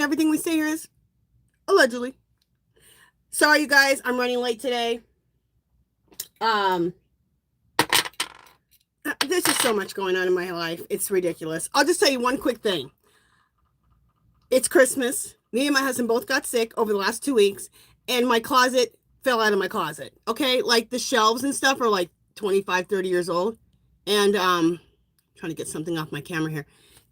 Everything we say here is allegedly. Sorry, you guys. I'm running late today. There's just so much going on in my life. It's ridiculous. I'll just tell you one quick thing. It's Christmas. Me and my husband both got sick over the last 2 weeks, and my closet fell out of my closet. Okay, like the shelves and stuff are like 25, 30 years old, and trying to get something off my camera here.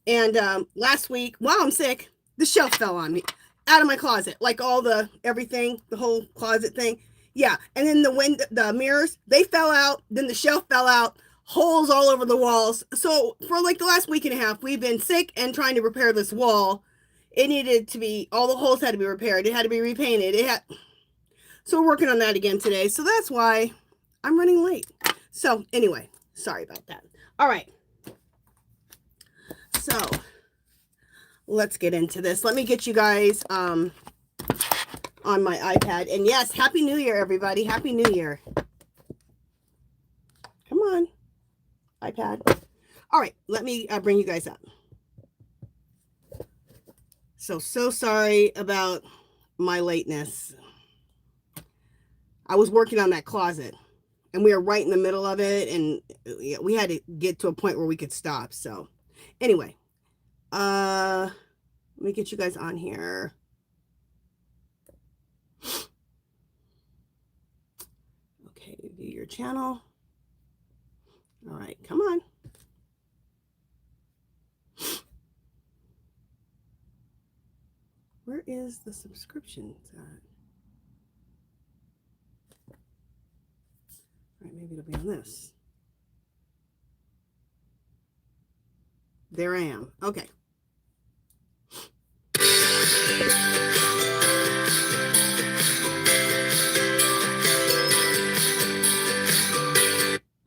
And last week, while I'm sick, the shelf fell on me out of my closet, like all the everything, the whole closet thing. Yeah, and then the mirrors, they fell out. Then the shelf fell out. Holes all over the walls. So for like the last week and a half, we've been sick and trying to repair this wall. It needed to be, all the holes had to be repaired. It had to be repainted. So we're working on that again today. So that's why I'm running late. So anyway, sorry about that. All right. So let's get into this. Let me get you guys on my iPad. And yes, Happy New Year, everybody. Happy New Year. Come on, iPad. All right, let me bring you guys up. So sorry about my lateness. I was working on that closet, and we were right in the middle of it, and we had to get to a point where we could stop. So anyway, let me get you guys on here. Okay, view your channel. All right, come on. Where is the subscriptions at? All right, maybe it'll be on this. There I am. Okay.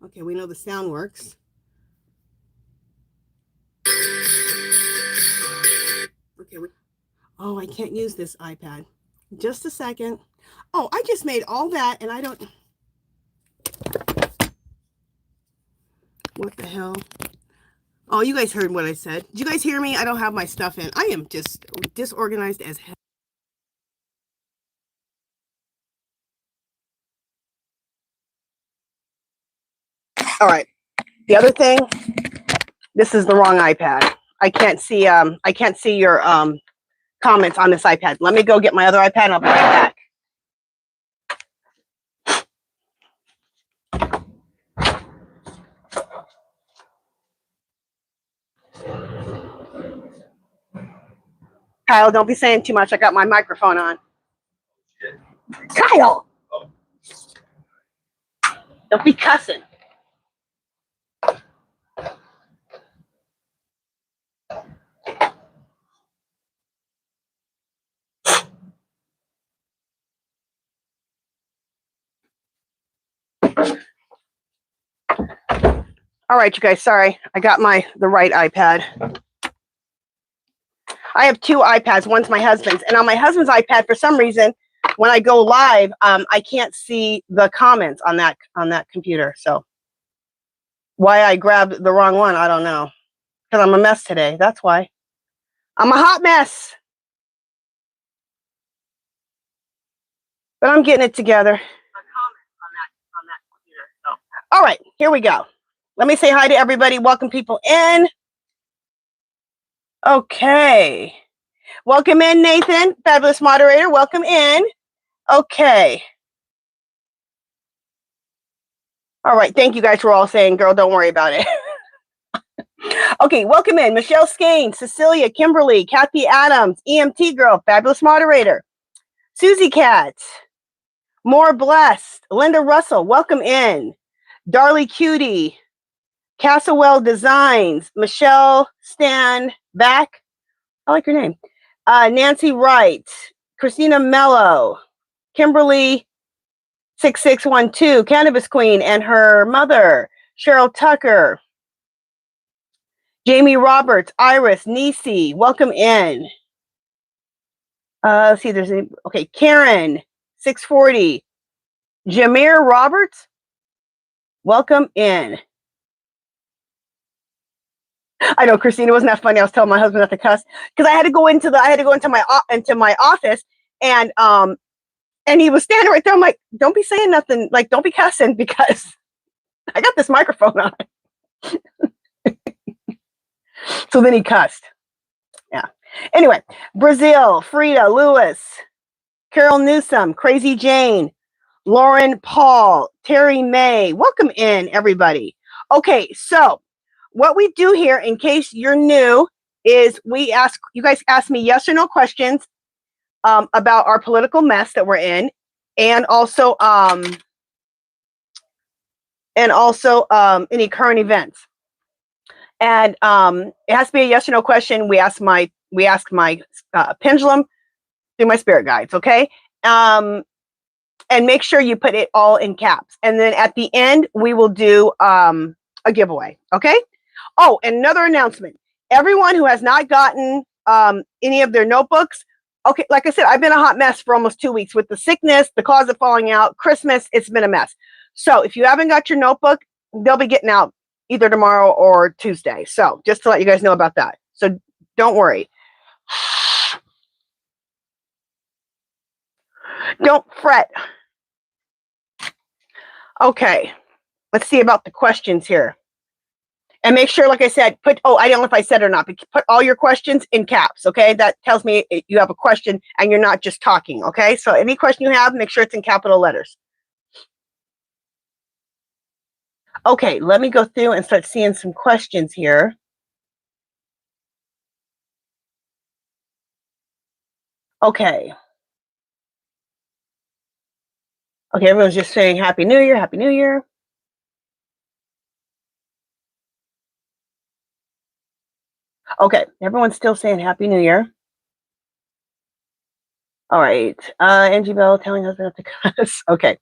Okay, we know the sound works. Okay, oh, I can't use this iPad. Just a second. Oh, I just made all that and I don't... What the hell? Oh, you guys heard what I said. Did you guys hear me? I don't have my stuff in. I am just disorganized as hell. All right. The other thing, this is the wrong iPad. I can't see your comments on this iPad. Let me go get my other iPad and I'll be right back. Kyle, don't be saying too much. I got my microphone on. Kyle! Don't be cussing. All right, you guys, sorry. I got the right iPad. I have two iPads. One's my husband's. And on my husband's iPad, for some reason, when I go live, I can't see the comments on that computer. So why I grabbed the wrong one, I don't know. Because I'm a mess today. That's why. I'm a hot mess. But I'm getting it together. On that computer. So. All right, here we go. Let me say hi to everybody. Welcome people in. Okay. Welcome in, Nathan. Fabulous moderator. Welcome in. Okay. All right. Thank you guys for all saying, girl, don't worry about it. Okay. Welcome in. Michelle Skane, Cecilia, Kimberly, Kathy Adams, EMT girl, fabulous moderator. Susie Cat. More Blessed. Linda Russell. Welcome in. Darlie Cutie. Castlewell Designs. Michelle Stan Back. I like your name. Nancy Wright, Christina Mello, Kimberly 6612, Cannabis Queen and her mother, Cheryl Tucker, Jamie Roberts, Iris, Nisi, welcome in. Let's see, okay, Karen 640, Jameer Roberts, welcome in. I know, Christina, wasn't that funny? I was telling my husband not to cuss because I had to go into my office, and he was standing right there. I'm like, don't be saying nothing, like don't be cussing because I got this microphone on. So then he cussed. Yeah. Anyway, Brazil, Frida, Lewis, Carol Newsom, Crazy Jane, Lauren Paul, Terry May. Welcome in, everybody. Okay, so what we do here, in case you're new, is you guys ask me yes or no questions about our political mess that we're in, and also any current events. And it has to be a yes or no question. We ask my pendulum through my spirit guides, okay? And make sure you put it all in caps. And then at the end, we will do a giveaway, okay? Oh, and another announcement. Everyone who has not gotten any of their notebooks, okay, like I said, I've been a hot mess for almost 2 weeks with the sickness, the closet falling out, Christmas, it's been a mess. So if you haven't got your notebook, they'll be getting out either tomorrow or Tuesday. So just to let you guys know about that. So don't worry. Don't fret. Okay, let's see about the questions here. And make sure, like I said, I don't know if I said it or not, but put all your questions in caps, okay? That tells me you have a question and you're not just talking, okay? So any question you have, make sure it's in capital letters. Okay, let me go through and start seeing some questions here. Okay. Okay, everyone's just saying Happy New Year, Happy New Year. Okay, everyone's still saying Happy New Year. All right, Angie Bell telling husband not to cuss. Okay,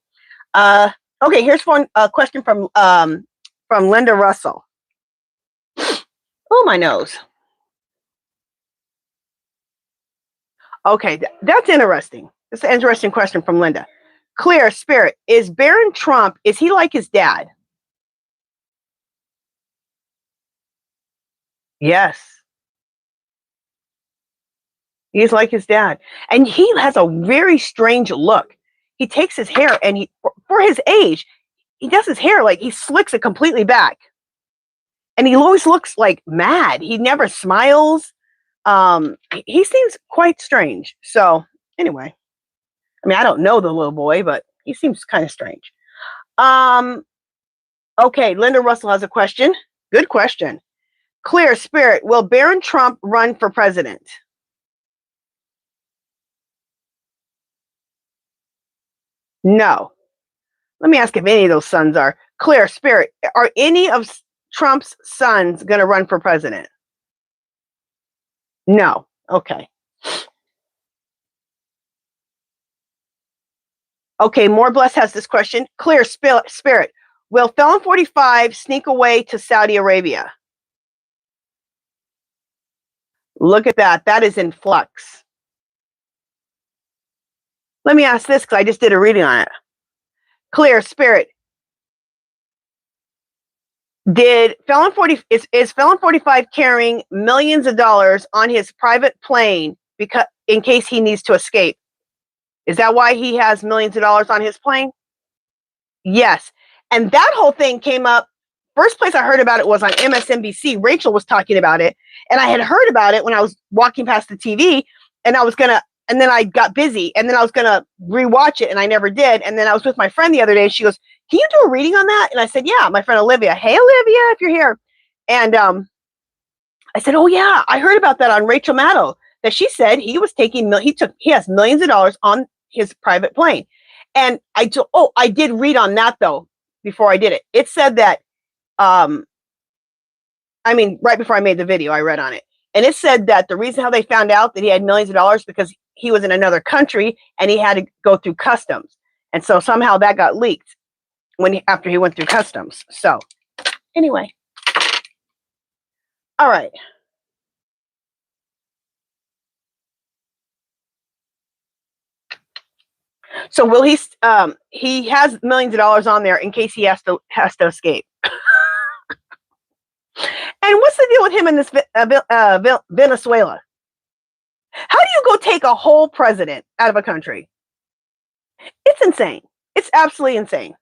okay. Here's one question from Linda Russell. Oh, my nose. Okay, that's interesting. It's an interesting question from Linda. Clear Spirit, is Barron Trump, is he like his dad? Yes. He's like his dad. And he has a very strange look. He takes his hair and for his age, he does his hair like he slicks it completely back. And he always looks like mad. He never smiles. He seems quite strange. So anyway, I mean, I don't know the little boy, but he seems kind of strange. Okay, Linda Russell has a question. Good question. Clear Spirit, will Barron Trump run for president? No. Let me ask if any of those sons are. Clear Spirit, are any of Trump's sons going to run for president? No. Okay. Okay, More Bless has this question. Clear Spirit, will Felon 45 sneak away to Saudi Arabia? Look at that. That is in flux. Let me ask this because I just did a reading on it. Clear Spirit, is Felon 45 carrying millions of dollars on his private plane because in case he needs to escape? Is that why he has millions of dollars on his plane? Yes. And that whole thing came up. First place I heard about it was on MSNBC. Rachel was talking about it. And I had heard about it when I was walking past the TV. And then I got busy. And then I was going to rewatch it. And I never did. And then I was with my friend the other day. And she goes, can you do a reading on that? And I said, yeah, my friend Olivia. Hey, Olivia, if you're here. And I said, oh, yeah, I heard about that on Rachel Maddow. That she said he has millions of dollars on his private plane. And I did read on that though before I did it. It said that right before I made the video, I read on it. And it said that the reason how they found out that he had millions of dollars because he was in another country and he had to go through customs. And so somehow that got leaked after he went through customs. So anyway. All right. So will he has millions of dollars on there in case he has to escape. And what's the deal with him in this Venezuela? How do you go take a whole president out of a country? It's insane. It's absolutely insane.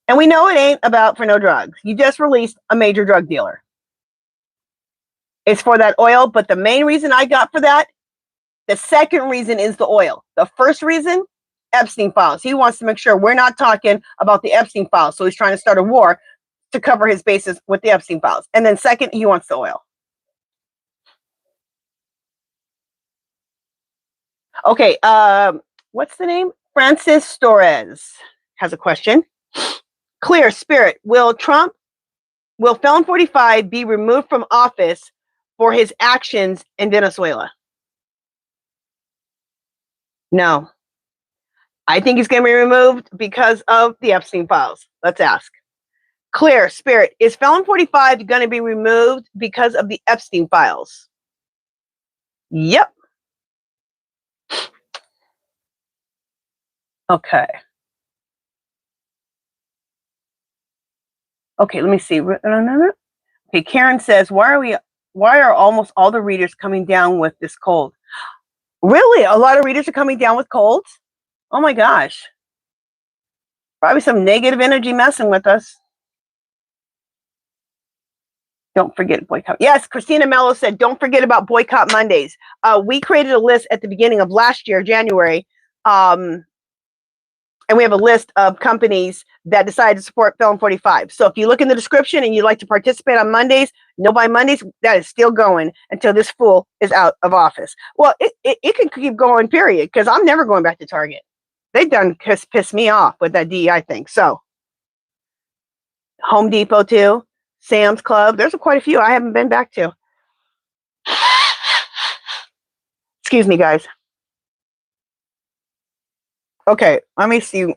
And we know it ain't about for no drugs. You just released a major drug dealer. It's for that oil, but the main reason I got for that, the second reason is the oil. The first reason, Epstein files. He wants to make sure we're not talking about the Epstein files. So he's trying to start a war to cover his bases with the Epstein files. And then second, he wants the oil. Okay, what's the name? Francis Torres has a question. Clear Spirit, will Felon 45 be removed from office for his actions in Venezuela? No. I think he's going to be removed because of the Epstein files. Let's ask. Clear Spirit, is Felon 45 going to be removed because of the Epstein files? Yep. Okay. Okay, let me see. Okay, Karen says, why are almost all the readers coming down with this cold? Really? A lot of readers are coming down with colds? Oh my gosh. Probably some negative energy messing with us. Don't forget boycott. Yes, Christina Mello said, don't forget about Boycott Mondays. We created a list at the beginning of last year, January, and we have a list of companies that decided to support Felon 45. So if you look in the description and you'd like to participate on Mondays, No Buy Mondays, that is still going until this fool is out of office. Well, it can keep going, period, because I'm never going back to Target. They done piss me off with that DEI thing. So Home Depot too, Sam's Club. There's quite a few I haven't been back to. Excuse me, guys. Okay, let me see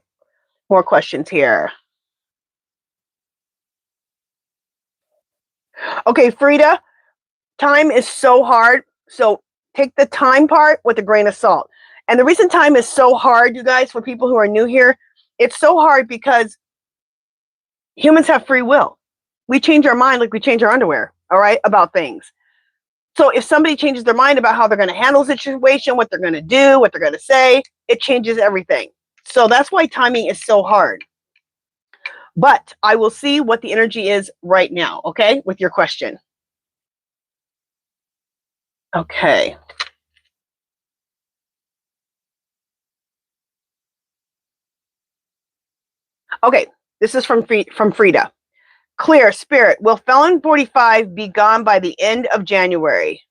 more questions here. Okay, Frida, time is so hard. So take the time part with a grain of salt. And the reason time is so hard, you guys, for people who are new here, it's so hard because humans have free will. We change our mind like we change our underwear, all right, about things. So if somebody changes their mind about how they're going to handle the situation, what they're going to do, what they're going to say, it changes everything. So that's why timing is so hard. But I will see what the energy is right now, okay, with your question. Okay. Okay, this is from Frida. Clear Spirit, will Felon 45 be gone by the end of January?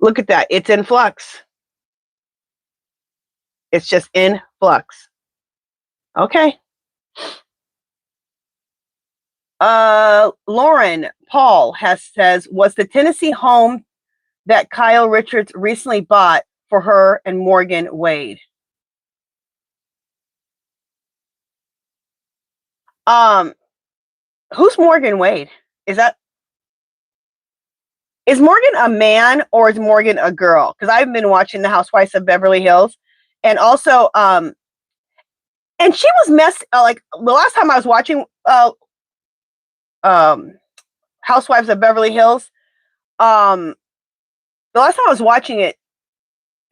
Look at that. It's in flux. It's just in flux. Okay. Lauren Paul says, was the Tennessee home that Kyle Richards recently bought for her and Morgan Wade? Who's Morgan Wade? Is Morgan a man or is Morgan a girl? Because I've been watching the Housewives of Beverly Hills, and also and she was messed like the last time I was watching Housewives of Beverly Hills. The last time I was watching it,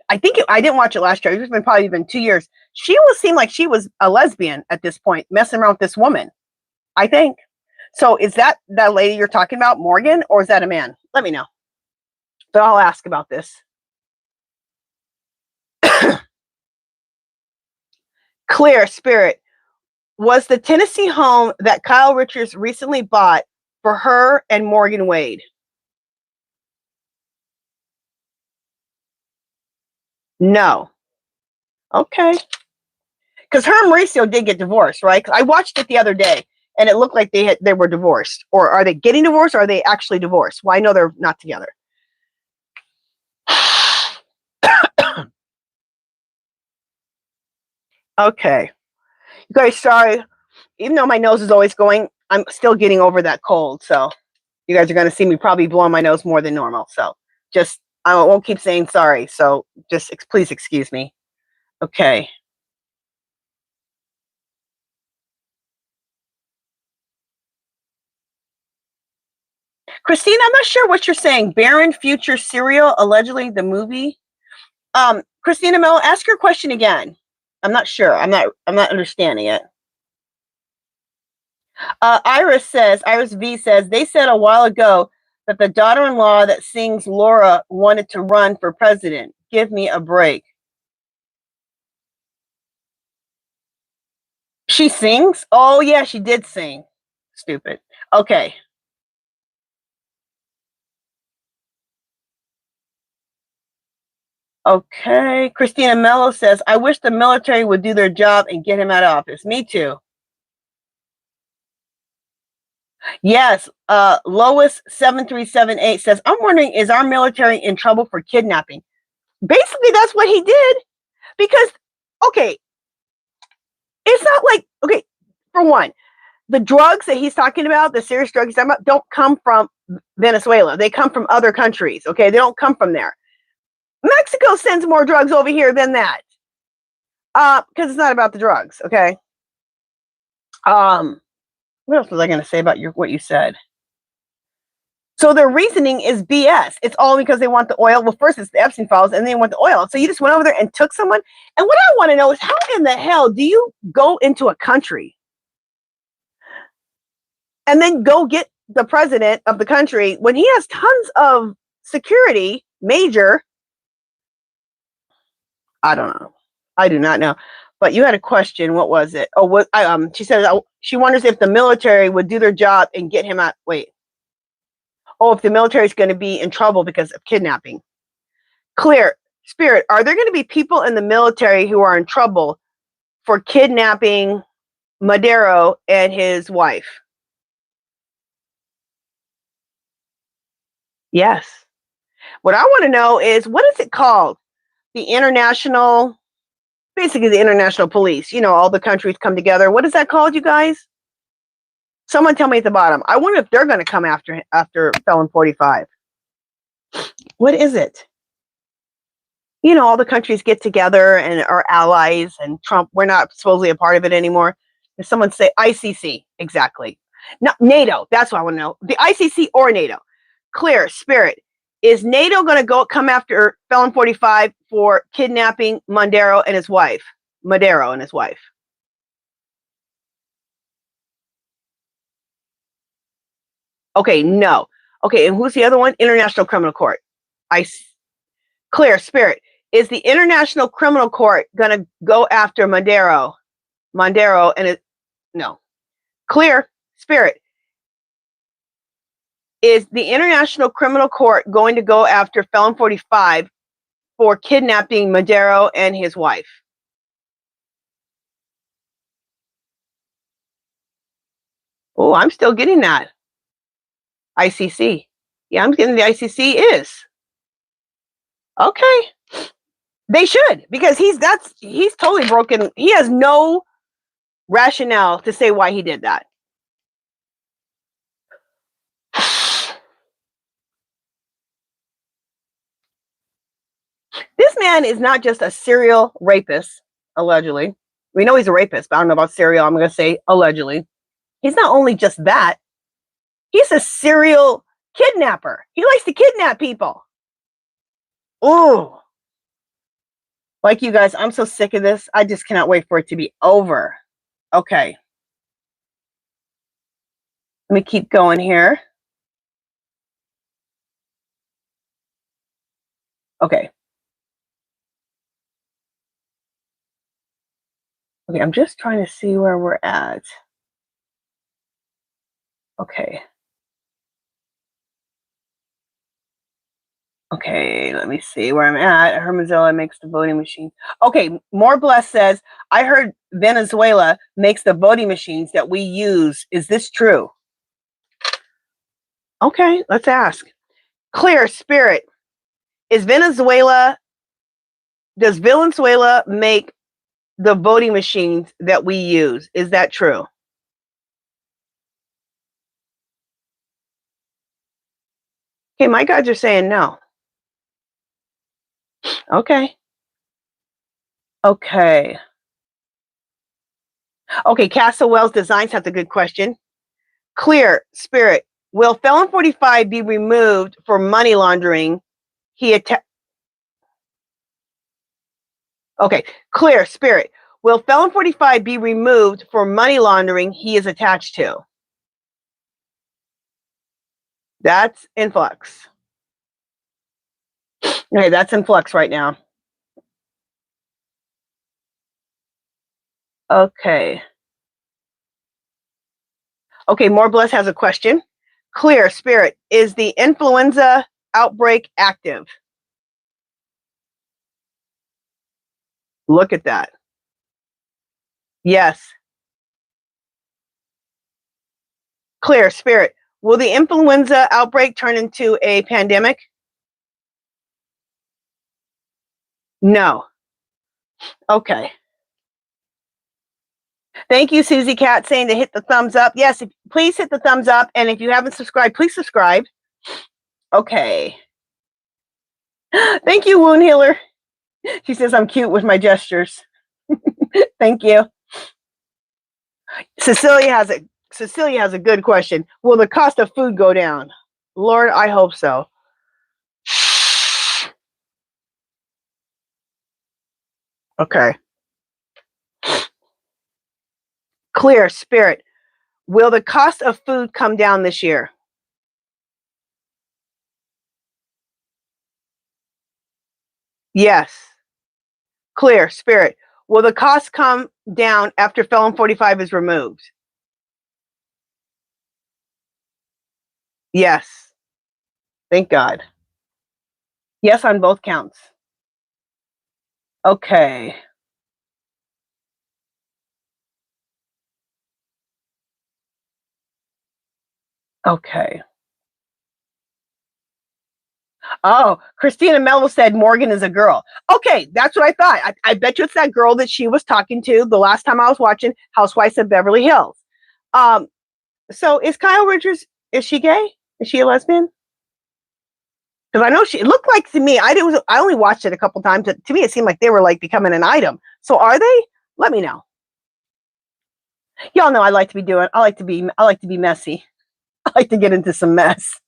I didn't watch it last year. It's been probably 2 years. She seemed like she was a lesbian at this point, messing around with this woman. I think. So is that lady you're talking about, Morgan, or is that a man? Let me know. But I'll ask about this. Clear Spirit, was the Tennessee home that Kyle Richards recently bought for her and Morgan Wade? No. Okay. Because her and Mauricio did get divorced, right? I watched it the other day, and it looked like they were divorced. Or are they getting divorced, or are they actually divorced? Well, I know they're not together. Okay. You guys, sorry. Even though my nose is always going, I'm still getting over that cold. So you guys are going to see me probably blowing my nose more than normal. So just, I won't keep saying sorry. So just please excuse me. Okay. Christine, I'm not sure what you're saying. Barren Future Serial, allegedly the movie. Christina Mello, ask your question again. I'm not sure. I'm not understanding it. Iris V says, they said a while ago that the daughter-in-law that sings Laura wanted to run for president. Give me a break. She sings? Oh, yeah, she did sing. Stupid. Okay. Okay. Christina Mello says, I wish the military would do their job and get him out of office. Me too. Yes. Lois7378 says, I'm wondering, is our military in trouble for kidnapping? Basically, that's what he did. Because, okay, it's not like, okay, for one, the drugs that he's talking about, the serious drugs he's talking about, don't come from Venezuela. They come from other countries, okay? They don't come from there. Mexico sends more drugs over here than that. Because it's not about the drugs, okay? What else was I going to say about what you said? So their reasoning is BS. It's all because they want the oil. Well, first it's the Epstein files, and they want the oil. So you just went over there and took someone. And what I want to know is, how in the hell do you go into a country and then go get the president of the country when he has tons of security, major? I don't know. I do not know. But you had a question. What was it? Oh, she said she wonders if the military would do their job and get him out. Wait. Oh, if the military is going to be in trouble because of kidnapping. Clear. Spirit, are there going to be people in the military who are in trouble for kidnapping Madero and his wife? Yes. What I want to know is, what is it called? The international, basically the international police. You know, all the countries come together. What is that called, you guys? Someone tell me at the bottom. I wonder if they're going to come after Felon 45. What is it? You know, all the countries get together and are allies, and Trump, we're not supposedly a part of it anymore. If someone say ICC, exactly. No, NATO, that's what I want to know. The ICC or NATO. Clear. Spirit. Is NATO going to come after Felon 45 for kidnapping Madero and his wife? Okay, no. Okay, and who's the other one? International Criminal Court. Clear. Spirit. Is the International Criminal Court going to go after Madero and it? No. Clear. Spirit. Is the International Criminal Court going to go after Felon 45 for kidnapping Madero and his wife? Oh, I'm still getting that. ICC. Yeah, I'm getting the ICC is. Okay. They should, because he's totally broken. He has no rationale to say why he did that. This man is not just a serial rapist, allegedly. We know he's a rapist, but I don't know about serial. I'm going to say allegedly. He's not only just that, he's a serial kidnapper. He likes to kidnap people. Ooh. Like you guys, I'm so sick of this. I just cannot wait for it to be over. Okay. Let me keep going here. Okay. Okay, I'm just trying to see where we're at. Okay. Okay, let me see where I'm at. Venezuela makes the voting machine. Okay, More Blessed says, I heard Venezuela makes the voting machines that we use. Is this true? Okay, let's ask. Clear. Spirit. Does Venezuela make the voting machines that we use? Is that true? Okay, my guys are saying no. Okay. Okay. Okay, Castle Wells Designs has a good question. Clear. Spirit. Will felon 45 be removed for money laundering? Okay, clear, spirit. Will felon 45 be removed for money laundering he is attached to? That's in flux. Okay, that's in flux right now. Okay. Okay, More Bless has a question. Clear, spirit. Is the influenza outbreak active? Look at that. Yes. Clear, spirit. Will the influenza outbreak turn into a pandemic? No. Okay. Thank you, Susie Cat, saying to hit the thumbs up. Yes, please hit the thumbs up. And if you haven't subscribed, please subscribe. Okay. Thank you, Wound Healer. She says I'm cute with my gestures. Thank you. Cecilia has a good question. Will the cost of food go down? Lord, I hope so. Okay. Clear, spirit. Will the cost of food come down this year? Yes. Clear, spirit. Will the cost come down after felon 45 is removed? Yes. Thank God. Yes on both counts. Okay. Okay. Oh, Christina Mello said Morgan is a girl. Okay, that's what I thought. I bet you it's that girl that she was talking to the last time I was watching Housewives of Beverly Hills. So is Kyle Richards, is she gay? Is she a lesbian? Because I know it looked like to me, I only watched it a couple times. To me, it seemed like they were like becoming an item. So are they? Let me know. Y'all know I like to be messy. I like to get into some mess.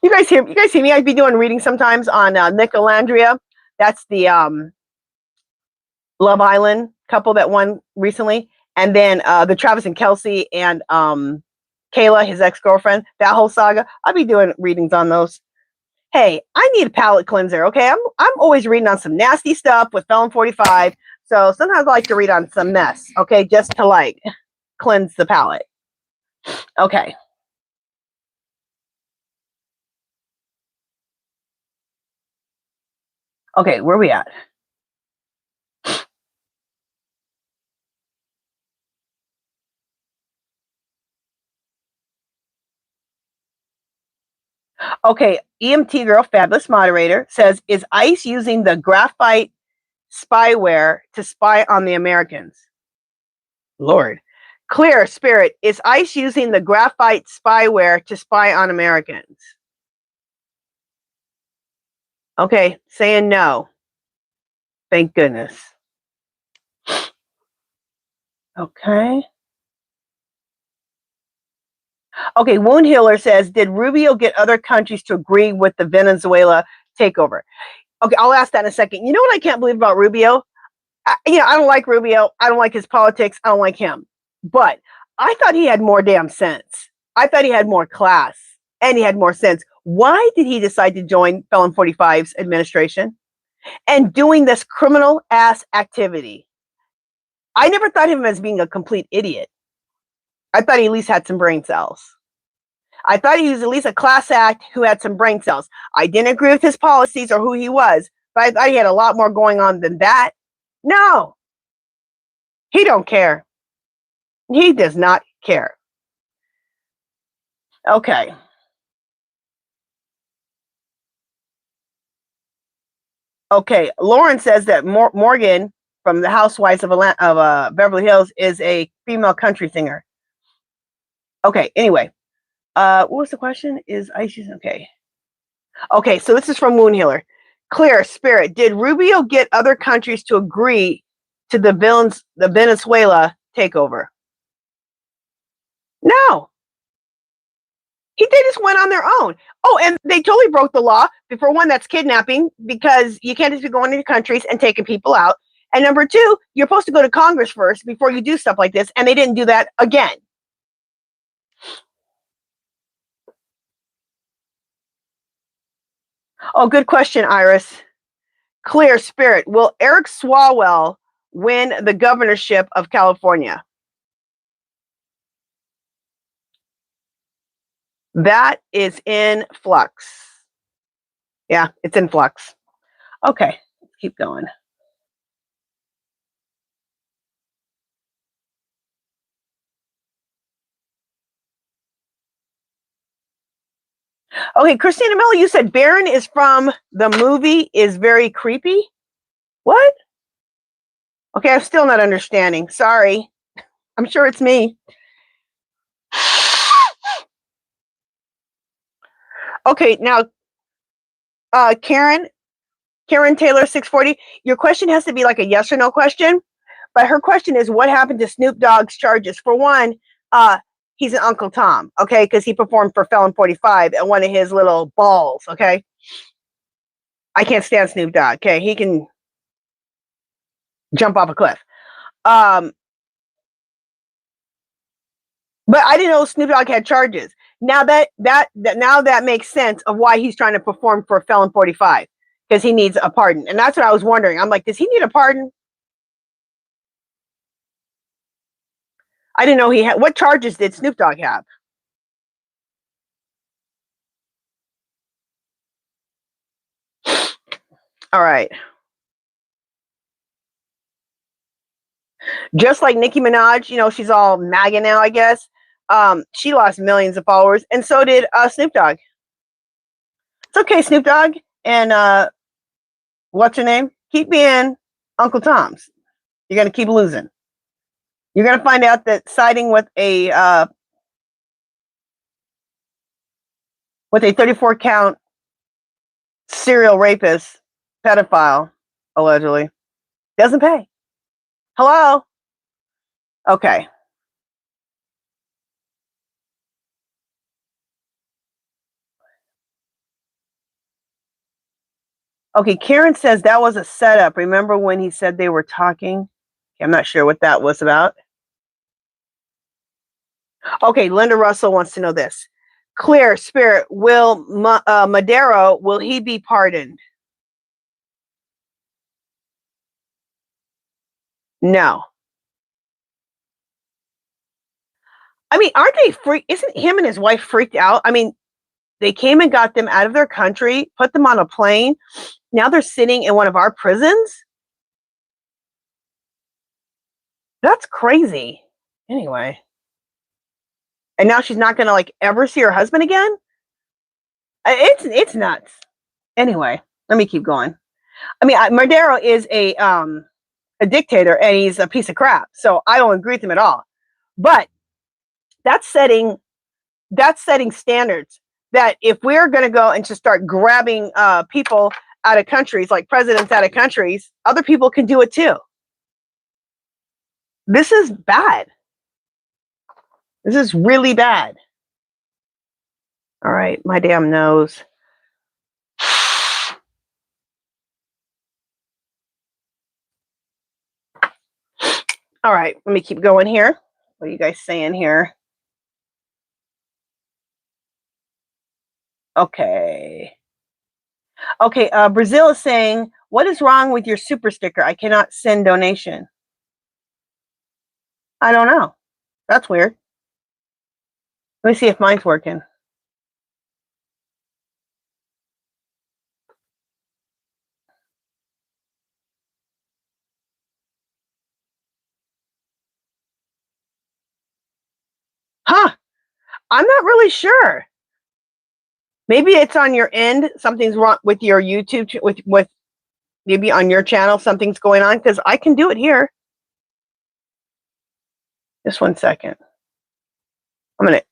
You guys hear me? I'd be doing readings sometimes on Nick Alandria. That's the Love Island couple that won recently. And then the Travis and Kelsey and Kayla, his ex-girlfriend, that whole saga. I'll be doing readings on those. Hey, I need a palate cleanser, okay? I'm always reading on some nasty stuff with felon 45. So sometimes I like to read on some mess, okay? Just to like cleanse the palate. Okay. Okay, where are we at? Okay, EMT girl, fabulous moderator, says, is ICE using the graphite spyware to spy on the Americans? Lord. Clear, spirit, is ICE using the graphite spyware to spy on Americans? Okay, saying no. Thank goodness. Okay. Okay, Wound Healer says, did Rubio get other countries to agree with the Venezuela takeover? Okay, I'll ask that in a second. You know what I can't believe about Rubio? I don't like Rubio. I don't like his politics. I don't like him. But I thought he had more damn sense. I thought he had more class and he had more sense. Why did he decide to join Felon 45's administration and doing this criminal ass activity? I never thought of him as being a complete idiot. I thought he at least had some brain cells. I thought he was at least a class act who had some brain cells. I didn't agree with his policies or who he was, but I thought he had a lot more going on than that. No, he don't care. He does not care. Okay. Okay, Lauren says that Morgan from the Housewives of Beverly Hills is a female country singer. Okay, anyway. What was the question? Is ICE okay? Okay, so this is from Wound Healer. Clear, spirit, did Rubio get other countries to agree to the Venezuela takeover? No. They just went on their own. Oh, and they totally broke the law. For one, that's kidnapping, because you can't just be going into countries and taking people out. And number two, you're supposed to go to Congress first before you do stuff like this, and they didn't do that again. Oh, good question, Iris. Clear Spirit. Will Eric Swalwell win the governorship of California? That is in flux. Yeah, it's in flux. Okay, let's keep going. Okay, Christina Miller, you said Baron is from the movie Is Very Creepy. What? Okay, I'm still not understanding. Sorry. I'm sure it's me. Okay, now, Karen Taylor 640, your question has to be like a yes or no question. But her question is, what happened to Snoop Dogg's charges? For one, he's an Uncle Tom, okay, because he performed for Felon 45 at one of his little balls, okay? I can't stand Snoop Dogg, okay? He can jump off a cliff. But I didn't know Snoop Dogg had charges. Now that makes sense of why he's trying to perform for Felon 45, because he needs a pardon. And that's what I was wondering. I'm like, does he need a pardon? I didn't know he had. What charges did Snoop Dogg have? All right. Just like Nicki Minaj, you know, she's all MAGA now, I guess. She lost millions of followers, and so did Snoop Dogg. It's okay, Snoop Dogg, and what's your name? Keep being Uncle Tom's. You're gonna keep losing. You're gonna find out that siding with a 34 count serial rapist, pedophile, allegedly, doesn't pay. Hello? Okay. Okay, Karen says that was a setup. Remember when he said they were talking? I'm not sure what that was about. Okay, Linda Russell wants to know this. Clear Spirit, will Madero, will he be pardoned? No. I mean, aren't they freaked? Isn't him and his wife freaked out? I mean, they came and got them out of their country, put them on a plane. Now they're sitting in one of our prisons. That's crazy. Anyway. And now she's not going to like ever see her husband again? It's nuts. Anyway, let me keep going. I mean, Madero is a dictator, and he's a piece of crap. So I don't agree with him at all. But that's setting standards that if we're going to go and just start grabbing people out of countries, like presidents out of countries, other people can do it too. This is bad. This is really bad. All right, my damn nose. All right, let me keep going here. What are you guys saying here? Okay. Okay, Brazil is saying, what is wrong with your super sticker? I cannot send donation. I don't know. That's weird. Let me see if mine's working. Huh. I'm not really sure. Maybe it's on your end. Something's wrong with your YouTube, with maybe on your channel, something's going on, because I can do it here. Just 1 second. I'm going to,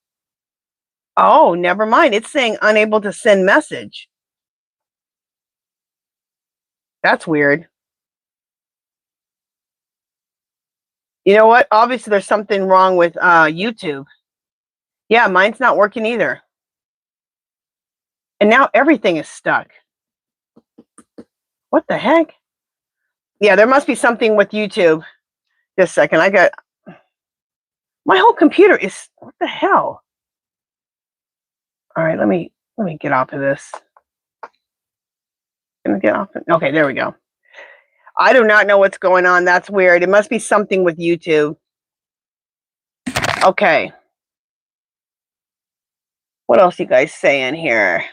oh, never mind. It's saying unable to send message. That's weird. You know what? Obviously, there's something wrong with YouTube. Yeah, mine's not working either. And now everything is stuck. What the heck? Yeah, there must be something with YouTube. Just a second. My whole computer is, what the hell? All right, let me get off of this. Let me get off. Okay, there we go. I do not know what's going on. That's weird. It must be something with YouTube. Okay. What else you guys saying here?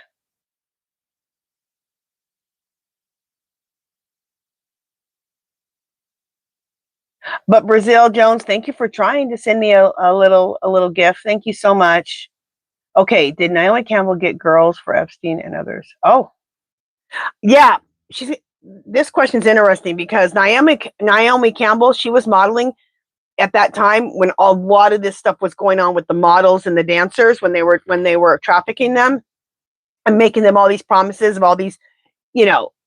But Brazil Jones, thank you for trying to send me a little gift. Thank you so much. Okay, did Naomi Campbell get girls for Epstein and others? Oh, yeah. This question's interesting because Naomi Campbell, she was modeling at that time when a lot of this stuff was going on with the models and the dancers when they were trafficking them and making them all these promises of all these,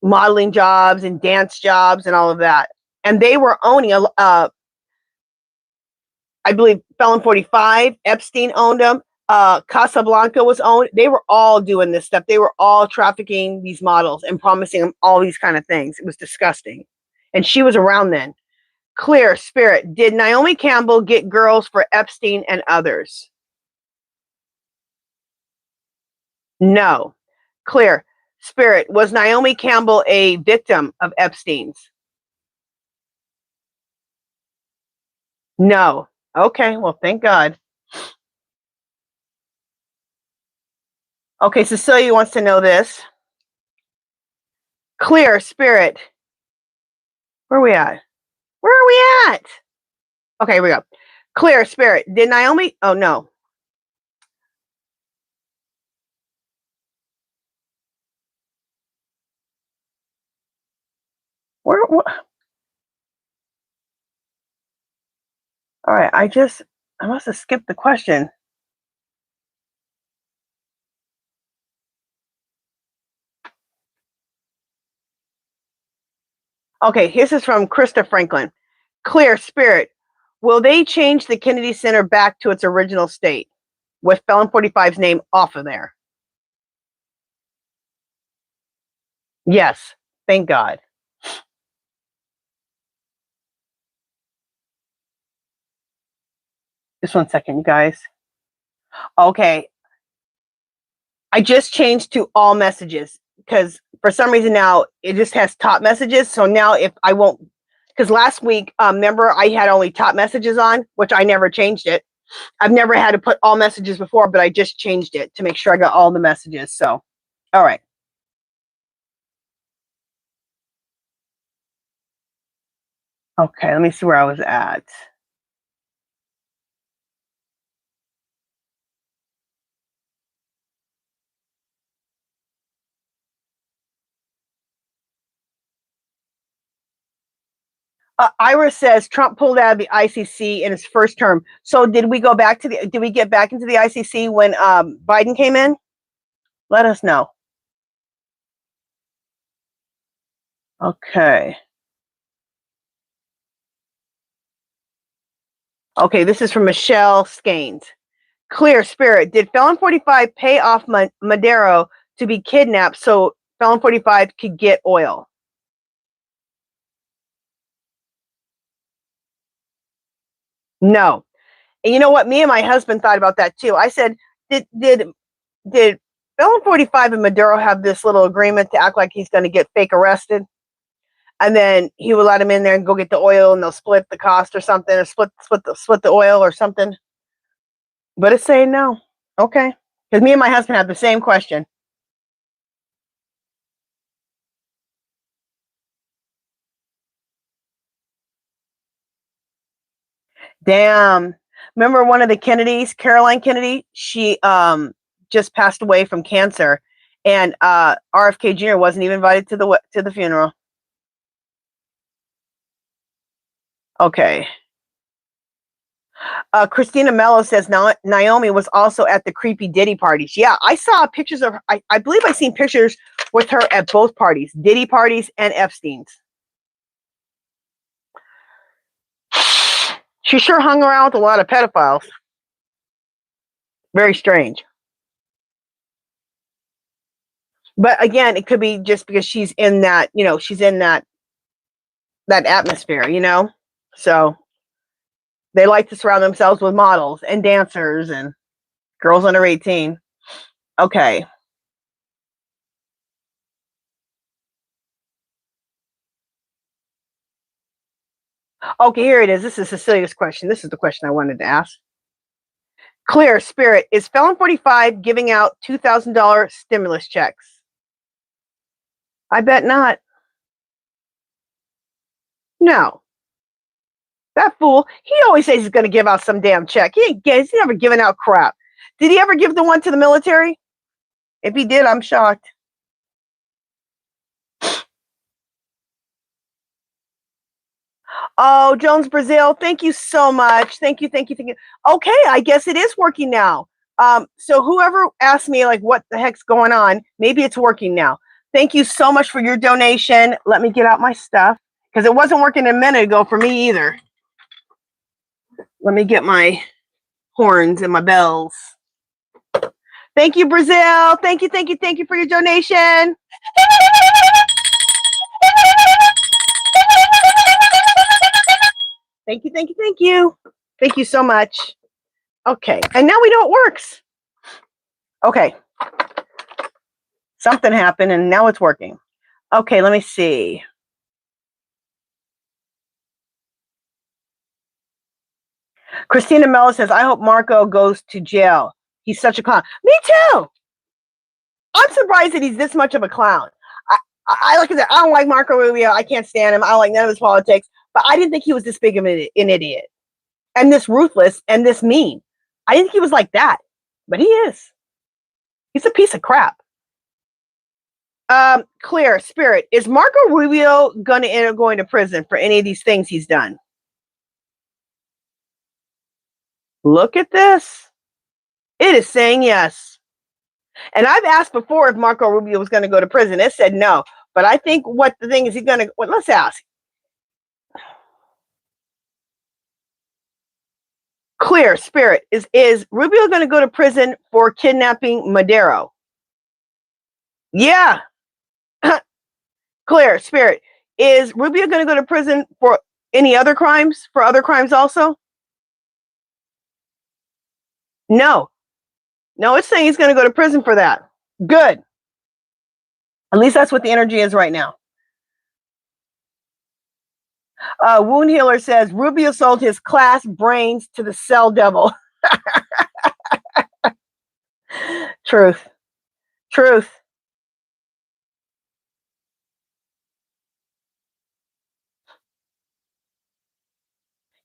modeling jobs and dance jobs and all of that. And they were owning I believe Felon 45, Epstein owned them. Casablanca was owned. They were all doing this stuff. They were all trafficking these models and promising them all these kind of things. It was disgusting. And she was around then. Clear Spirit. Did Naomi Campbell get girls for Epstein and others? No. Clear Spirit. Was Naomi Campbell a victim of Epstein's? No. Okay, well, thank God. Okay, Cecilia wants to know this. Clear Spirit. Where are we at? Where are we at? Okay, here we go. Clear Spirit. Did Naomi? Oh, no. Where? All right, I must have skipped the question. Okay, this is from Krista Franklin. Clear Spirit. Will they change the Kennedy Center back to its original state with Felon 45's name off of there? Yes, thank God. Just 1 second, you guys. Okay. I just changed to all messages because for some reason now it just has top messages. So now if I won't, because last week, remember I had only top messages on, which I never changed it. I've never had to put all messages before, but I just changed it to make sure I got all the messages. So, all right. Okay, let me see where I was at. Iris says Trump pulled out of the ICC in his first term. So did we get back into the ICC when Biden came in? Let us know. Okay. Okay, this is from Michelle Skanes. Clear Spirit. Did Felon 45 pay off Madero to be kidnapped so Felon 45 could get oil? No. And you know what? Me and my husband thought about that too. I said, did Felon 45 and Maduro have this little agreement to act like he's going to get fake arrested? And then he would let him in there and go get the oil and they'll split the cost or something, or split the oil or something. But it's saying no. Okay. Because me and my husband have the same question. Damn. Remember one of the Kennedys, Caroline Kennedy? She just passed away from cancer. And RFK Jr. wasn't even invited to the funeral. Okay. Christina Mello says Naomi was also at the creepy Diddy parties. Yeah, I saw pictures of I believe I seen pictures with her at both parties, Diddy parties and Epstein's. She sure hung around with a lot of pedophiles. Very strange. But again, it could be just because she's in that, she's in that atmosphere, So they like to surround themselves with models and dancers and girls under 18. Okay. Okay, here it is. This is Cecilia's question. This is the question I wanted to ask. Clear Spirit, is Felon 45 giving out $2,000 stimulus checks? I bet not. No. That fool, he always says he's going to give out some damn check. He's never given out crap. Did he ever give the one to the military? If he did, I'm shocked. Oh, Jones Brazil, thank you so much. Thank you. Okay, I guess it is working now. So whoever asked me, like, what the heck's going on, maybe it's working now. Thank you so much for your donation. Let me get out my stuff, because it wasn't working a minute ago for me either. Let me get my horns and my bells. Thank you, Brazil. Thank you for your donation. Thank you. Thank you so much. Okay, and now we know it works. Okay. Something happened and now it's working. Okay, let me see. Christina Mello says, I hope Marco goes to jail. He's such a clown. Me too. I'm surprised that he's this much of a clown. I like I said, I don't like Marco Rubio. I can't stand him. I don't like none of his politics. But I didn't think he was this big of an idiot. And this ruthless and this mean. I didn't think he was like that. But he is. He's a piece of crap. Clear Spirit, is Marco Rubio going to end up going to prison for any of these things he's done? Look at this. It is saying yes. And I've asked before if Marco Rubio was going to go to prison. It said no. But I think what the thing is, he's going to, well, let's ask. Clear Spirit, is Rubio going to go to prison for kidnapping Madero? Yeah. Clear Spirit, is Rubio going to go to prison for any other crimes? For other crimes also? No. No, it's saying he's going to go to prison for that. Good. At least that's what the energy is right now. Wound Healer says, Rubio sold his class brains to the cell devil. Truth.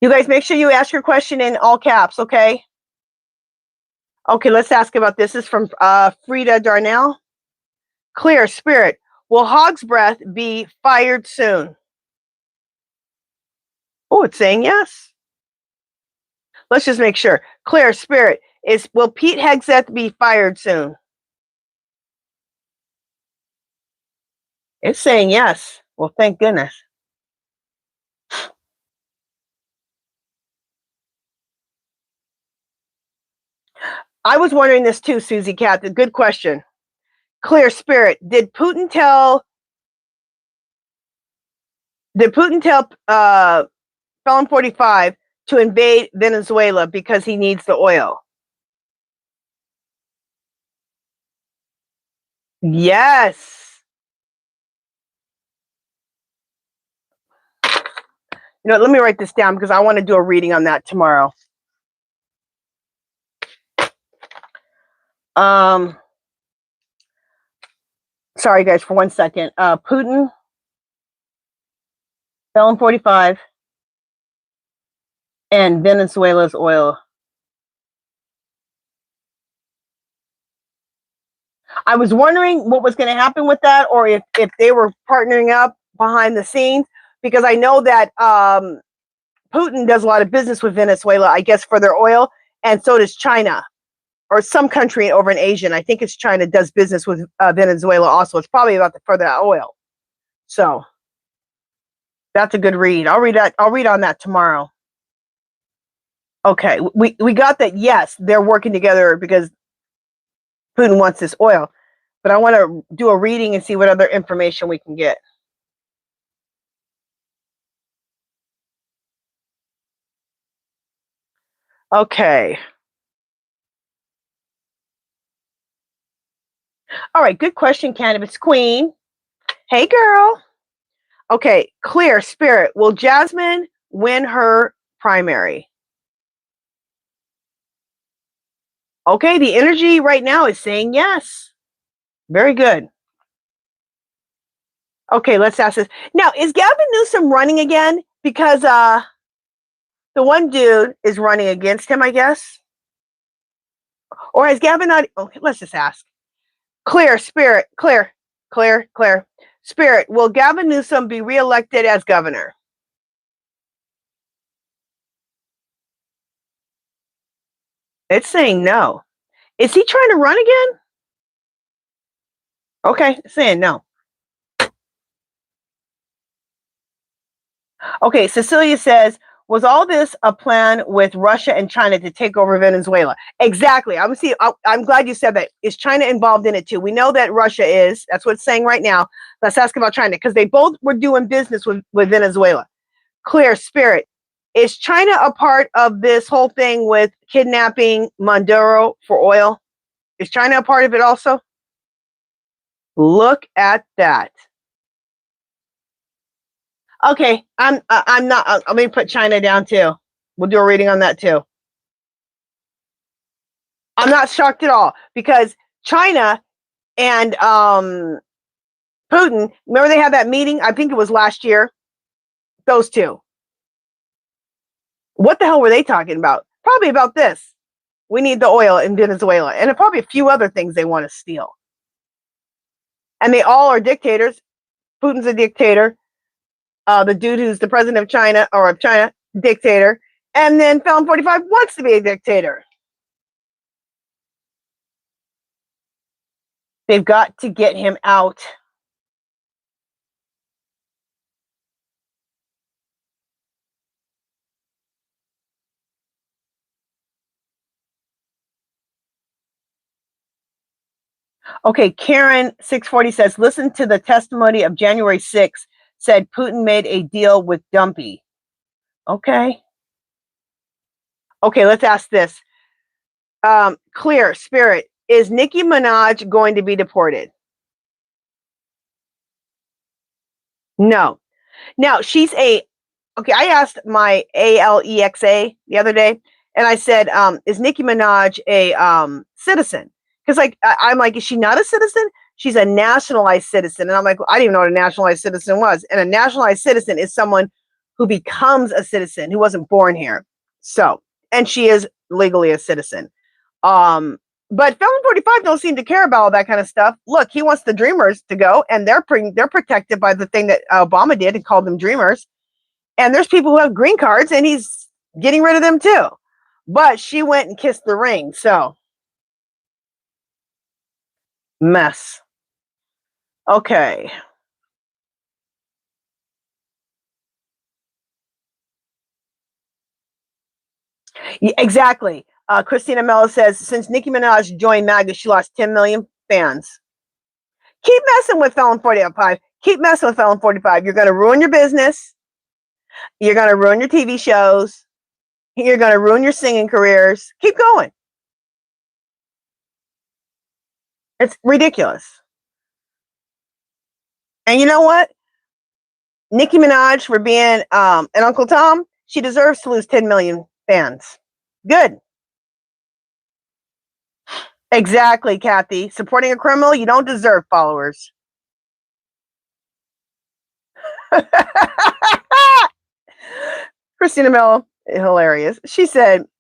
You guys make sure you ask your question in all caps, okay? Okay, let's ask about this. This is from Frida Darnell. Clear Spirit, will Hog's Breath be fired soon? Oh, it's saying yes. Let's just make sure. Clear Spirit, will Pete Hegseth be fired soon? It's saying yes. Well, thank goodness. I was wondering this too, Susie Cat. Good question. Clear Spirit, did Putin tell Felon 45 to invade Venezuela because he needs the oil? Yes. You know, let me write this down because I want to do a reading on that tomorrow. Sorry guys for 1 second. Putin, Felon 45, and Venezuela's oil. I was wondering what was going to happen with that, or if they were partnering up behind the scenes, because I know that Putin does a lot of business with Venezuela, I guess, for their oil, and so does China, or some country over in Asia. And I think it's China does business with Venezuela also. It's probably about for that oil. So that's a good read. I'll read on that tomorrow. Okay, we got that. Yes, they're working together because Putin wants this oil. But I want to do a reading and see what other information we can get. Okay. All right, good question, Cannabis Queen. Hey, girl. Okay, clear spirit. Will Jasmine win her primary? Okay, the energy right now is saying yes. Very good. Okay, let's ask this. Now, is Gavin Newsom running again? Because the one dude is running against him, I guess. Or has Gavin not? Okay, let's just ask. Clear, spirit, clear, clear, clear. Spirit, will Gavin Newsom be reelected as governor? It's saying no. Is he trying to run again? Okay, it's saying no. Okay, Cecilia says, was all this a plan with Russia and China to take over Venezuela? Exactly. I'm glad you said that. Is China involved in it too? We know that Russia is. That's what it's saying right now. Let's ask about China because they both were doing business with Venezuela. Clear spirit. Is China a part of this whole thing with kidnapping Maduro for oil? Is China a part of it also? Look at that. Okay, I'm not. Let me put China down too. We'll do a reading on that too. I'm not shocked at all because China and Putin. Remember they had that meeting? I think it was last year. Those two. What the hell were they talking about? Probably about this. We need the oil in Venezuela, and probably a few other things they want to steal. And they all are dictators. Putin's a dictator. The dude who's the president of China or of China, dictator. And then Felon 45 wants to be a dictator. They've got to get him out. Okay, Karen 640 says, listen to the testimony of January 6th, said Putin made a deal with Dumpy. Okay. Okay, let's ask this. Clear, spirit, is Nicki Minaj going to be deported? No. Now, she's okay, I asked my ALEXA the other day, and I said, is Nicki Minaj a citizen? Because I'm like, is she not a citizen? She's a nationalized citizen. And I'm like, well, I didn't even know what a nationalized citizen was. And a nationalized citizen is someone who becomes a citizen, who wasn't born here. So, and she is legally a citizen. But Felon 45 don't seem to care about all that kind of stuff. Look, he wants the dreamers to go, and they're protected by the thing that Obama did and called them dreamers. And there's people who have green cards, and he's getting rid of them too. But she went and kissed the ring, so mess. Okay. Yeah, exactly. Christina Mello says, since Nicki Minaj joined MAGA, she lost 10 million fans. Keep messing with Felon 45. Keep messing with Felon 45. You're going to ruin your business. You're going to ruin your TV shows. You're going to ruin your singing careers. Keep going. It's ridiculous. And you know what? Nicki Minaj for being an Uncle Tom, she deserves to lose 10 million fans. Good. Exactly, Kathy. Supporting a criminal, you don't deserve followers. Christina Mello, hilarious.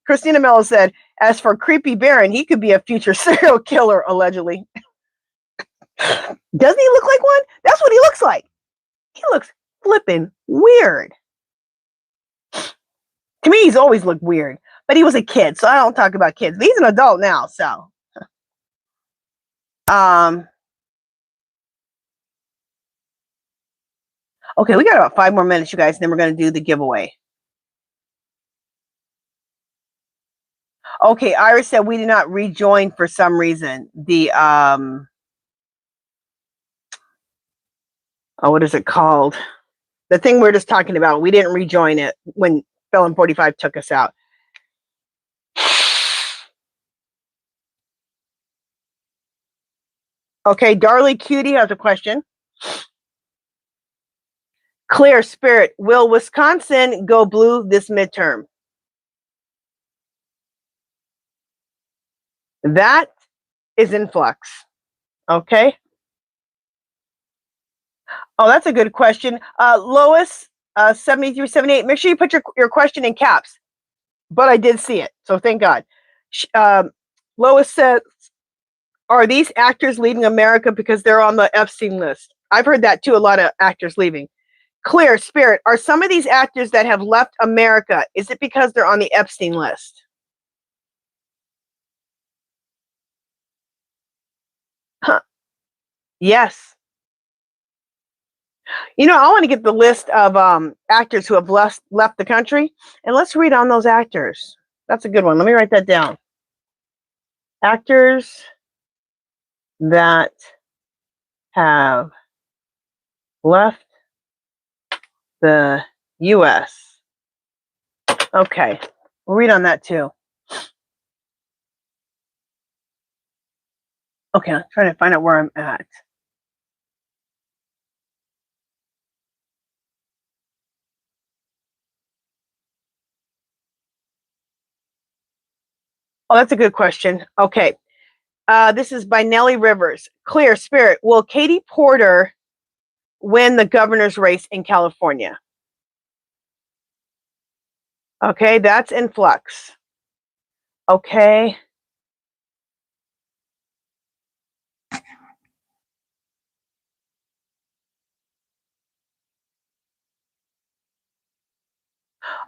Christina Mello said, as for Creepy Baron, he could be a future serial killer, allegedly. Doesn't he look like one? That's what he looks like. He looks flipping weird. To me, he's always looked weird, but he was a kid, so I don't talk about kids. But he's an adult now, so. Okay, we got about 5 more minutes, you guys, and then we're going to do the giveaway. Okay, Iris said we did not rejoin for some reason. The what is it called? The thing we we're just talking about. We didn't rejoin it when Felon 45 took us out. Okay, Darlie Cutie has a question. Clear Spirit, will Wisconsin go blue this midterm? That is in flux. Okay. Oh, that's a good question. Lois, 7378, make sure you put your question in caps. But I did see it, so thank God. Lois says, are these actors leaving America because they're on the Epstein list? I've heard that too, a lot of actors leaving. Clear Spirit, are some of these actors that have left America, is it because they're on the Epstein list? Huh. Yes. You know, I want to get the list of actors who have left the country, and let's read on those actors. That's a good one. Let me write that down. Actors that have left the U.S. Okay, we'll read on that too. Okay, I'm trying to find out where I'm at. Oh, that's a good question. Okay. This is by Nellie Rivers. Clear Spirit, will Katie Porter win the governor's race in California? Okay, that's in flux. Okay.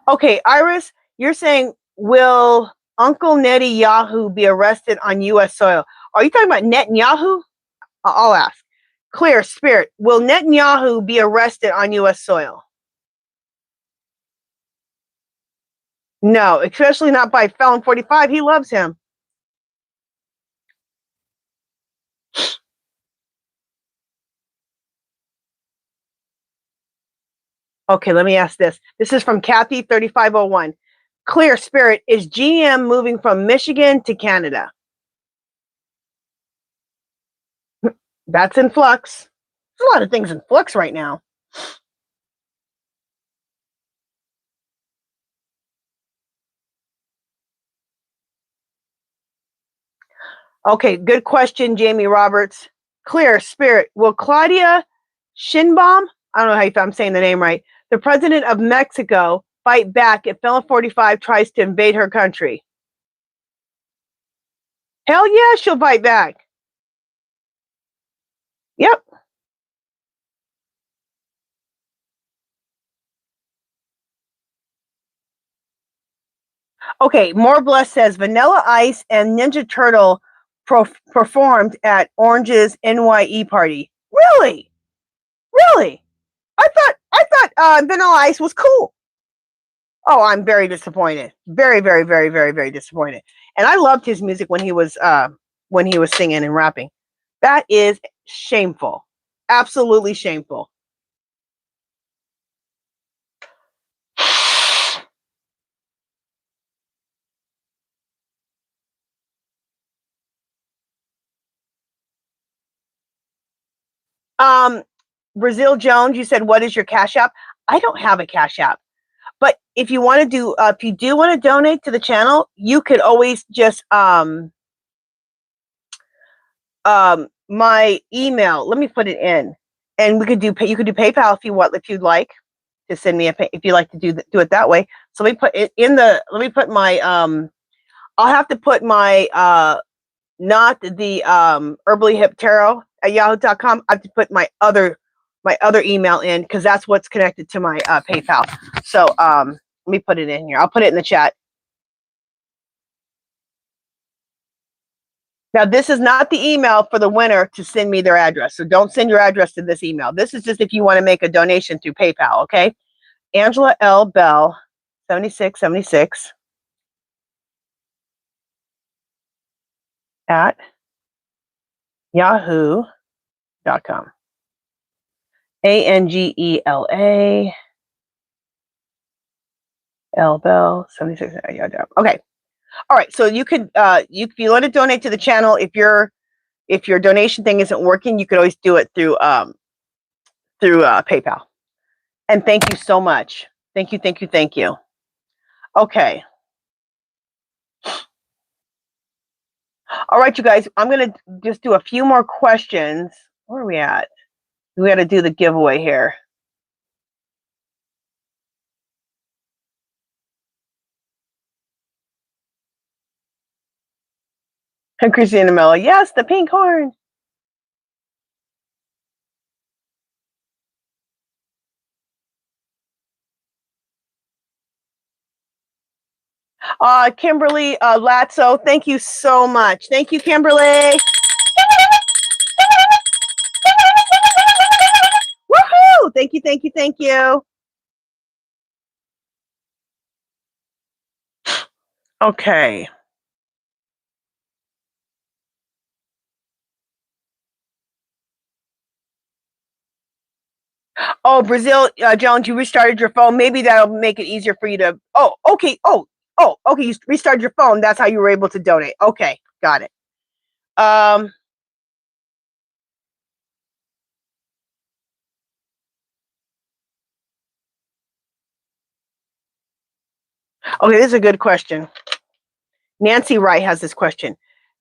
Okay, Iris, you're saying, will Uncle Netanyahu be arrested on U.S. soil? Are you talking about Netanyahu? I'll ask. Clear Spirit, will Netanyahu be arrested on U.S. soil? No, especially not by Felon 45. He loves him. Okay, let me ask this. This is from Kathy 3501. Clear Spirit, is GM moving from Michigan to Canada? That's in flux. There's a lot of things in flux right now. Okay, good question, Jamie Roberts. Clear Spirit, will Claudia Sheinbaum, I don't know if I'm saying the name right, the president of Mexico, fight back if Felon 45 tries to invade her country? Hell yeah, she'll fight back. Yep. Okay, More Blessed says Vanilla Ice and Ninja Turtle performed at Orange's NYE party. Really? Really? I thought Vanilla Ice was cool. Oh, I'm very disappointed. Very, very, very, very, very disappointed. And I loved his music when he was singing and rapping. That is shameful. Absolutely shameful. Brazil Jones, you said, what is your Cash App? I don't have a Cash App. But if you want to do, if you do want to donate to the channel, you could always just my email. Let me put it in, and we could do. You could do PayPal if you'd like to send me if you like to do it that way. So let me put it in the. Let me put my. I'll have to put my not the HerballyHipTarot at yahoo.com. I have to put my other email in because that's what's connected to my PayPal. So let me put it in here. I'll put it in the chat. Now, this is not the email for the winner to send me their address. So don't send your address to this email. This is just if you want to make a donation through PayPal, okay? Angela L. Bell, 7676. at yahoo.com. ANGELA Bell 76. Okay. All right. So you could if you want to donate to the channel, if your donation thing isn't working, you could always do it through PayPal. And thank you so much. Thank you. Okay. All right, you guys, I'm going to just do a few more questions. Where are we at? We got to do the giveaway here. And Christina Mello, yes, the pink horn. Kimberly Latzo, thank you so much. Thank you, Kimberly. Woohoo! Thank you. Okay. Oh, Brazil, Jones, you restarted your phone. Maybe that'll make it easier for you to. Oh, okay. Oh, okay. You restarted your phone. That's how you were able to donate. Okay, got it. Okay, this is a good question. Nancy Wright has this question.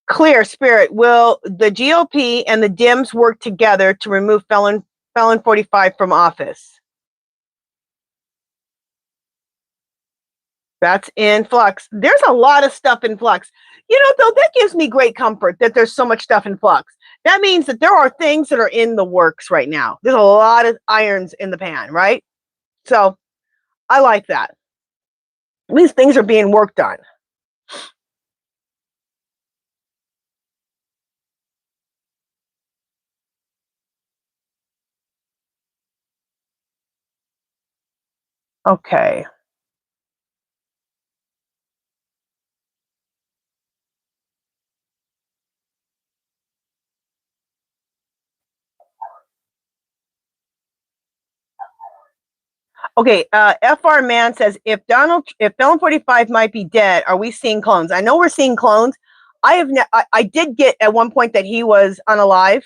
Clear Spirit, will the GOP and the Dems work together to remove Felon 45 from office? That's in flux. There's a lot of stuff in flux. You know, though, that gives me great comfort that there's so much stuff in flux. That means that there are things that are in the works right now. There's a lot of irons in the pan, right? So I like that. It means things are being worked on. Okay. Okay, FR Man says, if Felon 45 might be dead, are we seeing clones? I know we're seeing clones. I did get at one point that he was unalive,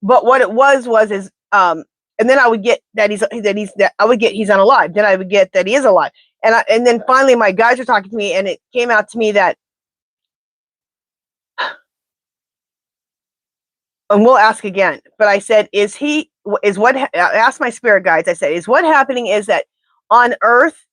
but what it was and then I would get that he's unalive. Then I would get that he is alive, and then finally my guys were talking to me, and it came out to me that, and we'll ask again. But I said, I asked my spirit guides. I said, is what happening is that on Earth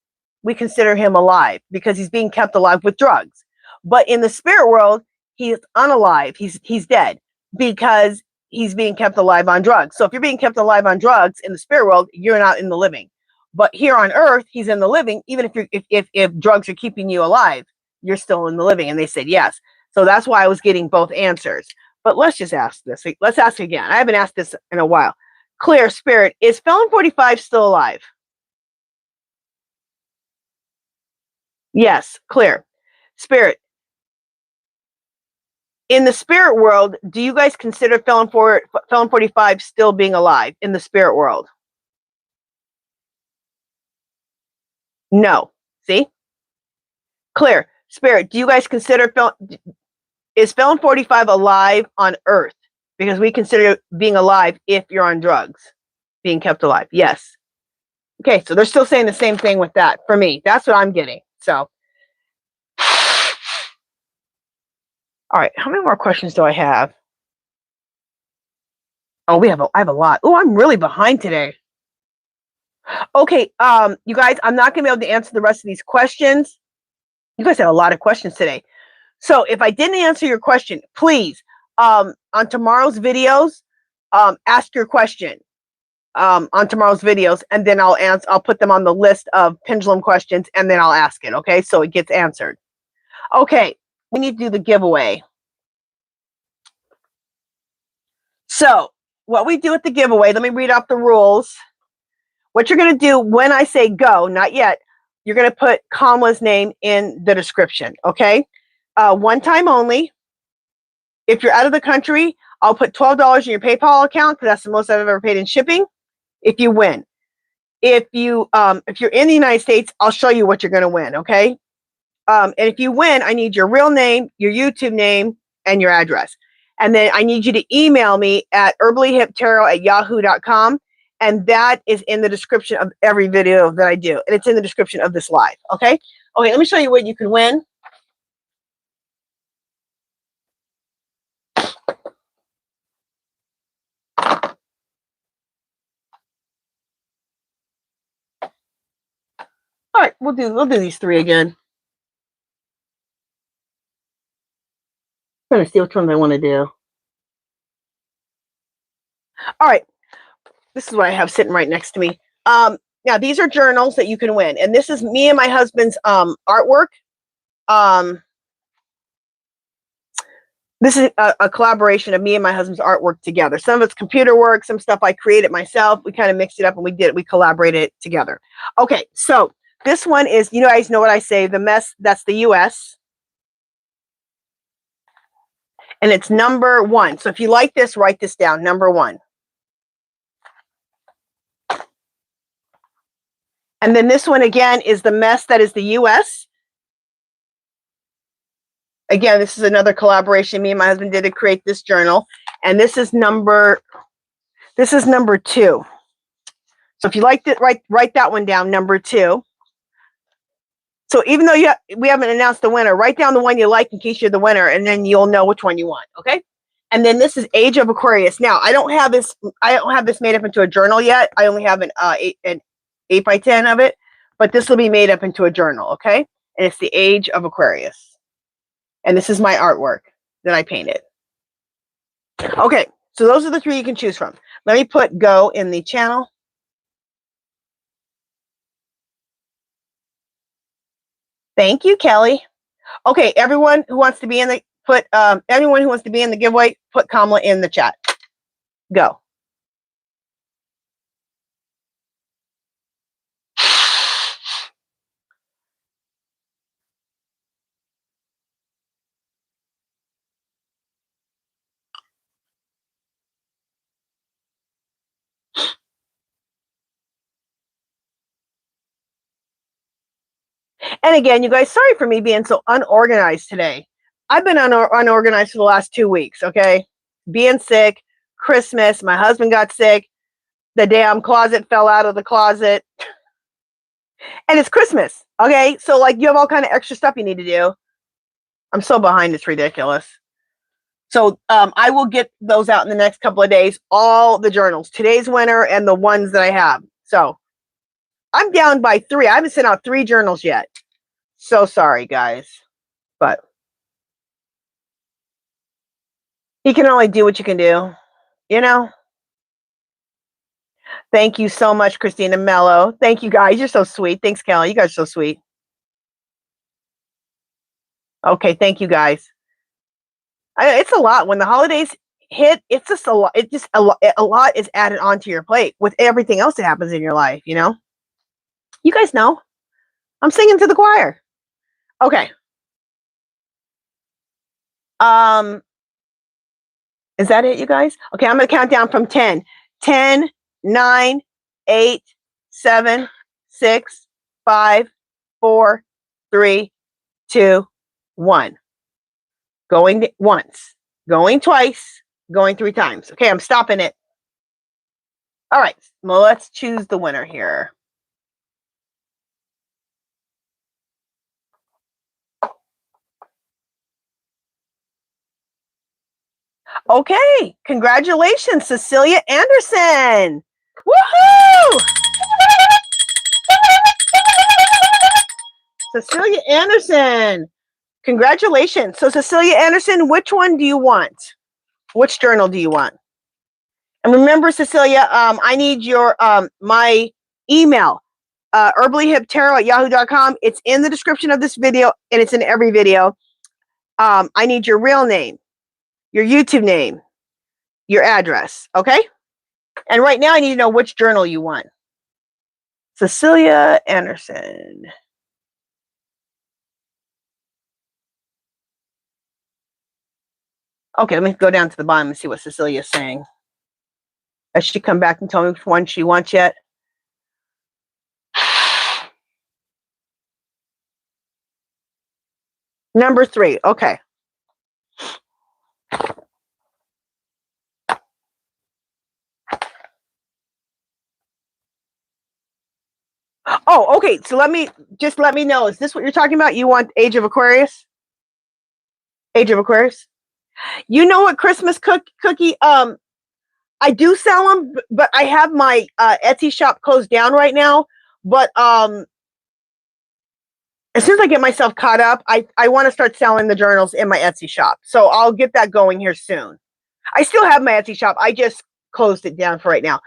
we consider him alive because he's being kept alive with drugs, but in the spirit world he's unalive. He's dead because he's being kept alive on drugs. So if you're being kept alive on drugs in the spirit world, you're not in the living. But here on Earth, he's in the living. Even if drugs are keeping you alive, you're still in the living. And they said yes. So that's why I was getting both answers. But let's just ask this. Let's ask again. I haven't asked this in a while. Clear Spirit, is Felon 45 still alive? Yes, Clear Spirit. In the spirit world, do you guys consider Felon 45 still being alive in the spirit world? No. See? Clear. Spirit, do you guys consider is Felon 45 alive on Earth? Because we consider being alive if you're on drugs, being kept alive. Yes. Okay, so they're still saying the same thing with that for me. That's what I'm getting. So, all right, how many more questions do I have? Oh, I have a lot. Oh, I'm really behind today. Okay, you guys, I'm not going to be able to answer the rest of these questions. You guys had a lot of questions today. So if I didn't answer your question, please, on tomorrow's videos, ask your question on tomorrow's videos, and then I'll put them on the list of pendulum questions, and then I'll ask it, okay? So it gets answered. Okay, we need to do the giveaway. So what we do with the giveaway, let me read off the rules. What you're going to do when I say go, not yet, you're going to put Kamala's name in the description, okay? One time only. If you're out of the country, I'll put $12 in your PayPal account because that's the most I've ever paid in shipping. If you win, if you're in the United States, I'll show you what you're going to win. Okay. And if you win, I need your real name, your YouTube name, and your address. And then I need you to email me at HerballyHipTarot@yahoo.com. And that is in the description of every video that I do. And it's in the description of this live. Okay. Okay. Let me show you what you can win. All right. We'll do these three again. I'm trying to see which one I want to do. All right. This is what I have sitting right next to me. Now these are journals that you can win, and this is me and my husband's artwork. This is a collaboration of me and my husband's artwork together. Some of it's computer work, some stuff I created myself. We kind of mixed it up and we collaborated it together. Okay, so this one is, you guys know what I say, the mess, that's the US. And it's number 1. So if you like this, write this down, number 1. And then this one again is the mess, that is the US. Again, this is another collaboration me and my husband did to create this journal. And this is number 2. So if you liked it, write that one down, number 2. So even though we haven't announced the winner, write down the one you like in case you're the winner, and then you'll know which one you want. Okay. And then this is Age of Aquarius. Now I don't have this made up into a journal yet. I only have an 8 by 10 of it, but this will be made up into a journal. Okay. And it's the Age of Aquarius. And this is my artwork that I painted. Okay. So those are the 3 you can choose from. Let me put go in the channel. Thank you, Kelly. Okay, everyone who wants to be in the anyone who wants to be in the giveaway, put KAMALA in the chat. Go. And again, you guys, sorry for me being so unorganized today. I've been unorganized for the last 2 weeks, okay? Being sick, Christmas, my husband got sick, the damn closet fell out of the closet. And it's Christmas, okay? So, like, you have all kind of extra stuff you need to do. I'm so behind, it's ridiculous. So, I will get those out in the next couple of days, all the journals, today's winner and the ones that I have. So, I'm down by 3. I haven't sent out 3 journals yet. So sorry, guys. But you can only do what you can do, you know? Thank you so much, Christina Mello. Thank you, guys. You're so sweet. Thanks, Kelly. You guys are so sweet. Okay, thank you, guys. It's a lot. When the holidays hit, it's just a lot. It just a lot is added onto your plate with everything else that happens in your life, you know? You guys know. I'm singing to the choir. Okay. Is that it, you guys? Okay, I'm going to count down from 10. 10, 9, 8, 7, 6, 5, 4, 3, 2, 1. Going once, going twice, going 3 times. Okay, I'm stopping it. All right, well, let's choose the winner here. Okay, congratulations, Cecilia Anderson. Woohoo! Cecilia Anderson. Congratulations. So, Cecilia Anderson, which one do you want? Which journal do you want? And remember, Cecilia, I need your my email, HerballyHipTarot@yahoo.com. It's in the description of this video, and it's in every video. I need your real name, your YouTube name, your address, okay? And right now I need to know which journal you want. Cecilia Anderson. Okay, let me go down to the bottom and see what Cecilia is saying. Has she come back and told me which one she wants yet? Number 3. Okay. Oh, okay. So let me know. Is this what you're talking about? You want Age of Aquarius? Age of Aquarius? You know what, Christmas cookie? I do sell them, but I have my Etsy shop closed down right now. But as soon as I get myself caught up, I want to start selling the journals in my Etsy shop. So I'll get that going here soon. I still have my Etsy shop. I just closed it down for right now.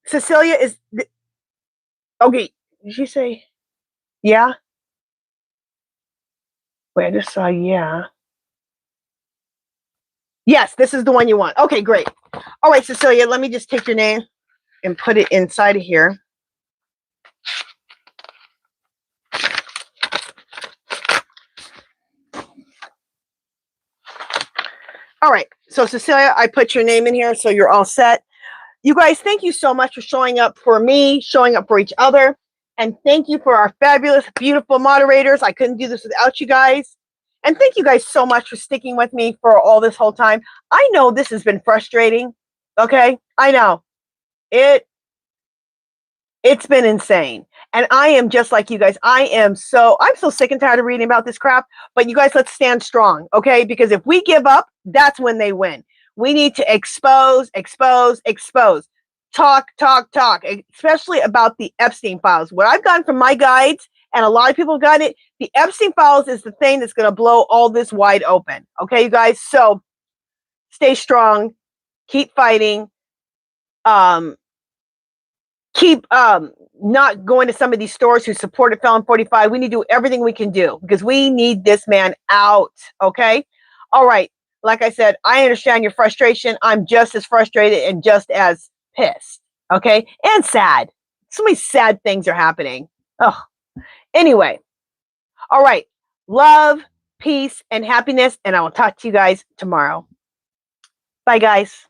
Cecilia is okay. Did she say yeah? Wait, I just saw yeah. Yes, this is the one you want. Okay, great. All right, Cecilia, let me just take your name and put it inside of here. All right, so Cecilia, I put your name in here, so you're all set. You guys, thank you so much for showing up for me, showing up for each other. And thank you for our fabulous, beautiful moderators. I couldn't do this without you guys. And thank you guys so much for sticking with me for all this whole time. I know this has been frustrating. Okay, I know. It's been insane. And I am just like you guys. I'm so sick and tired of reading about this crap. But you guys, let's stand strong, okay? Because if we give up, that's when they win. We need to expose. Talk, especially about the Epstein files. What I've gotten from my guides, and a lot of people have gotten it, the Epstein files is the thing that's going to blow all this wide open. Okay, you guys? So stay strong. Keep fighting. Keep not going to some of these stores who supported Felon 45. We need to do everything we can do because we need this man out. Okay? All right. Like I said, I understand your frustration. I'm just as frustrated and just as pissed. Okay? And sad. So many sad things are happening. Oh. Anyway. All right. Love, peace, and happiness. And I will talk to you guys tomorrow. Bye, guys.